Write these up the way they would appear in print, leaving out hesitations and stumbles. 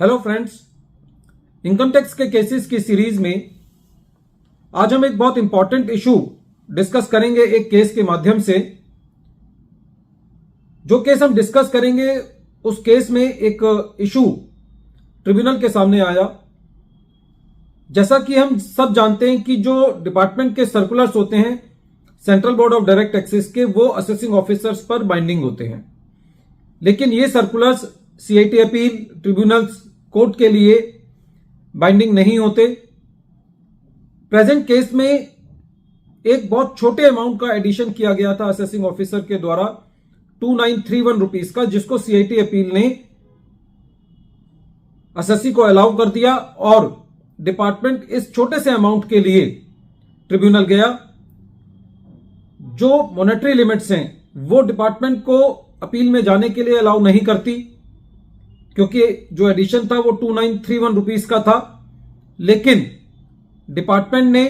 Hello friends, income tax के cases की series में आज हम एक बहुत इंपॉर्टेंट इशू डिस्कस करेंगे एक केस के माध्यम से। जो केस हम डिस्कस करेंगे उस केस में एक इशू ट्रिब्यूनल के सामने आया। जैसा कि हम सब जानते हैं कि जो डिपार्टमेंट के सर्कुलर्स होते हैं central board of direct taxes के, वो असेसिंग ऑफिसर्स पर बाइंडिंग होते हैं, लेकिन ये circulars CIT appeal tribunals court के लिए बाइंडिंग नहीं होते। प्रेजेंट केस में एक बहुत छोटे अमाउंट का एडिशन किया गया था असेसिंग ऑफिसर के द्वारा 2931 रुपीस का, जिसको सीआईटी अपील ने असेसी को अलाउ कर दिया और डिपार्टमेंट इस छोटे से अमाउंट के लिए ट्रिब्यूनल गया। जो मॉनेटरी लिमिट्स हैं वो डिपार्टमेंट को अपील में जाने के लिए अलाउ नहीं करती, क्योंकि जो एडिशन था वो 2931 रुपीस का था। लेकिन डिपार्टमेंट ने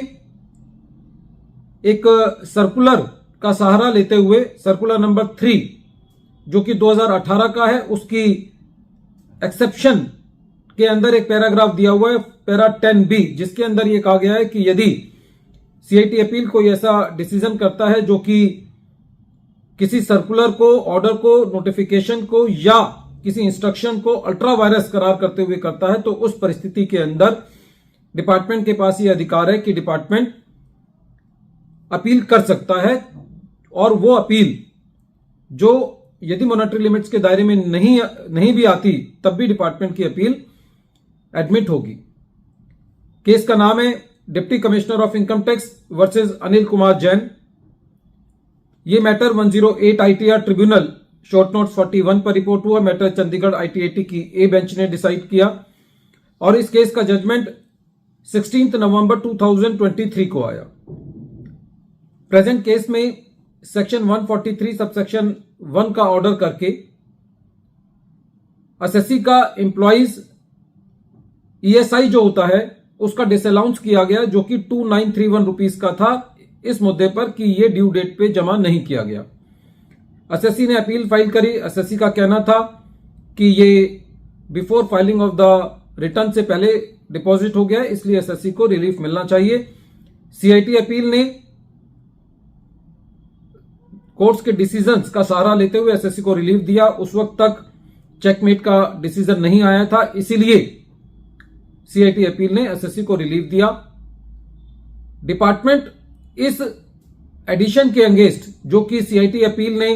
एक सर्कुलर का सहारा लेते हुए, सर्कुलर नंबर 3 जो कि 2018 का है, उसकी एक्सेप्शन के अंदर एक पैराग्राफ दिया हुआ है, पैरा 10B, जिसके अंदर यह कहा गया है कि यदि सीआईटी अपील कोई ऐसा डिसीजन करता है जो कि किसी सर्कुलर को, ऑर्डर को, नोटिफिकेशन को या किसी इंस्ट्रक्शन को अल्ट्रा वायरस करार करते हुए करता है, तो उस परिस्थिति के अंदर डिपार्टमेंट के पास यह अधिकार है कि डिपार्टमेंट अपील कर सकता है। और वो अपील जो यदि मॉनेटरी लिमिट्स के दायरे में नहीं भी आती, तब भी डिपार्टमेंट की अपील एडमिट होगी। केस का नाम है deputy commissioner of income tax versus Anil Kumar Jain. ये matter 108 ITR tribunal short notes 41 पर रिपोर्ट हुआ। मैटर चंडीगढ़ आईटीएटी की ए बेंच ने डिसाइड किया और इस केस का जजमेंट 16 नवंबर 2023 को आया। प्रेजेंट केस में सेक्शन 143 सबसेक्शन 1 का ऑर्डर करके असेसी का एम्प्लॉइज ईएसआई जो होता है उसका डिसअलाउंस किया गया, जो कि 2931 रुपीस का था, इस मुद्दे पर कि यह ड्यू डेट पे जमा नहीं किया गया। असेसी ने अपील फाइल करी। असेसी का कहना था कि ये before filing of the return से पहले डिपॉजिट हो गया है, इसलिए असेसी को रिलीफ मिलना चाहिए। सीआईटी अपील ने कोर्ट्स के डिसीजंस का सहारा लेते हुए असेसी को रिलीफ दिया। उस वक्त तक चेकमेट का डिसीजन नहीं आया था, इसीलिए सीआईटी अपील ने एसएससी को रिलीफ दिया। डिपार्टमेंट इस एडिशन के अगेंस्ट, जो कि सीआईटी अपील ने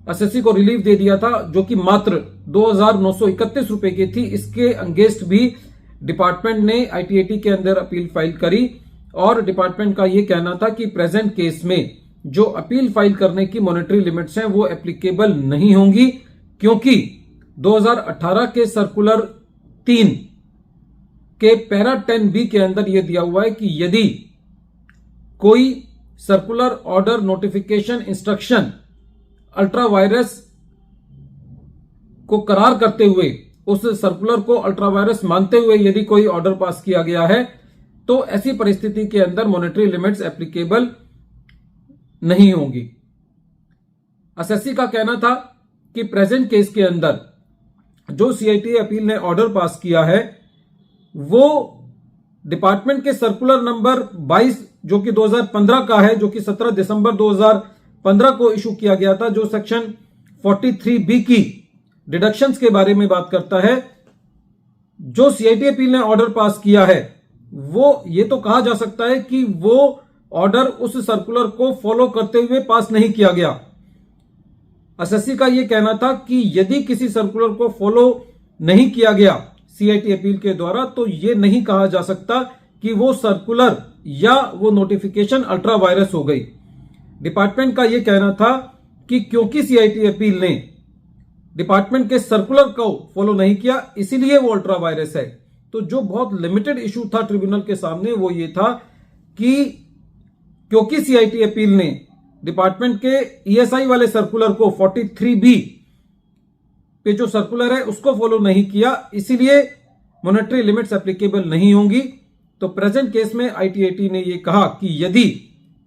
एसएससी को रिलीफ दे दिया था, जो कि मात्र 2931 रुपए की थी, इसके अगेंस्ट भी डिपार्टमेंट ने आईटीएटी के अंदर अपील फाइल करी। और डिपार्टमेंट का यह कहना था कि प्रेजेंट केस में जो अपील फाइल करने की मॉनेटरी लिमिट्स हैं वो एप्लीकेबल नहीं होंगी, क्योंकि 2018 के सर्कुलर 3 के पैरा 10B के अंदर यह दिया हुआ है कि यदि कोई circular, order, notification, instruction ultra vires को करार करते हुए, उस सर्कुलर को अल्ट्रा वायरस मानते हुए यदि कोई ऑर्डर पास किया गया है, तो ऐसी परिस्थिति के अंदर मॉनेटरी लिमिट्स एप्लीकेबल नहीं होंगी। असेसी का कहना था कि प्रेजेंट केस के अंदर जो सीआईटी अपील ने ऑर्डर पास किया है वो डिपार्टमेंट के सर्कुलर नंबर 22 जो कि 2015 का है, जो कि 17 दिसंबर 2015 को इशू किया गया था, जो सेक्शन 43B की डिडक्शंस के बारे में बात करता है। जो सीआईटी अपील ने ऑर्डर पास किया है वो ये तो कहा जा सकता है कि वो ऑर्डर उस सर्कुलर को फॉलो करते हुए पास नहीं किया गया। एसएससी का यह कहना था कि यदि किसी सर्कुलर को फॉलो नहीं किया गया सीआईटी अपील के द्वारा, तो यह नहीं कहा जा सकता कि वो सर्कुलर या वो नोटिफिकेशन अल्ट्रा वायरस हो गई। डिपार्टमेंट का यह कहना था कि क्योंकि सीआईटी अपील ने डिपार्टमेंट के सर्कुलर को फॉलो नहीं किया, इसीलिए वो अल्ट्रा वायरस है। तो जो बहुत लिमिटेड इशू था ट्रिब्यूनल के सामने वो ये था कि क्योंकि सीआईटी अपील ने डिपार्टमेंट के ईएसआई वाले सर्कुलर को 43B पे जो सर्कुलर है उसको फॉलो नहीं किया, इसीलिए मॉनेटरी लिमिट्स एप्लीकेबल नहीं होंगी। तो प्रेजेंट केस में आईटीएटी ने यह कहा कि यदि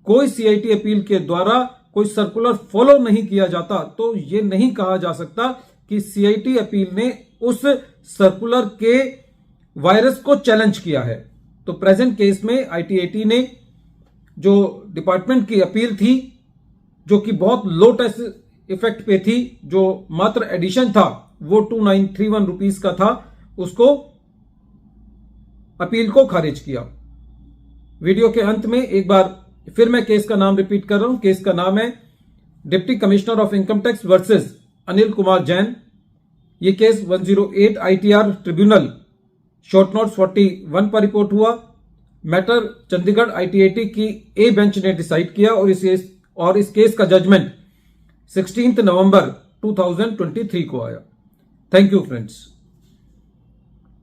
कोई सीआईटी अपील के द्वारा कोई सर्कुलर फॉलो नहीं किया जाता, तो यह नहीं कहा जा सकता कि सीआईटी अपील ने उस सर्कुलर के वायरस को चैलेंज किया है। तो प्रेजेंट केस में आईटीएटी ने जो डिपार्टमेंट की अपील थी, जो कि बहुत लो टैक्स इफेक्ट पे थी, जो मात्र एडिशन था वो 2931 रुपीस का था, उसको अपील को खारिज किया। वीडियो के अंत में एक बार फिर मैं केस का नाम रिपीट कर रहा हूं। केस का नाम है deputy commissioner of income tax versus Anil Kumar Jain. ये case 108 ITR tribunal short note 41 पर रिपोर्ट हुआ। मैटर चंडीगढ़ आईटीएटी की ए बेंच ने डिसाइड किया और इस केस का जजमेंट 16 नवंबर 2023 को आया। Thank you friends.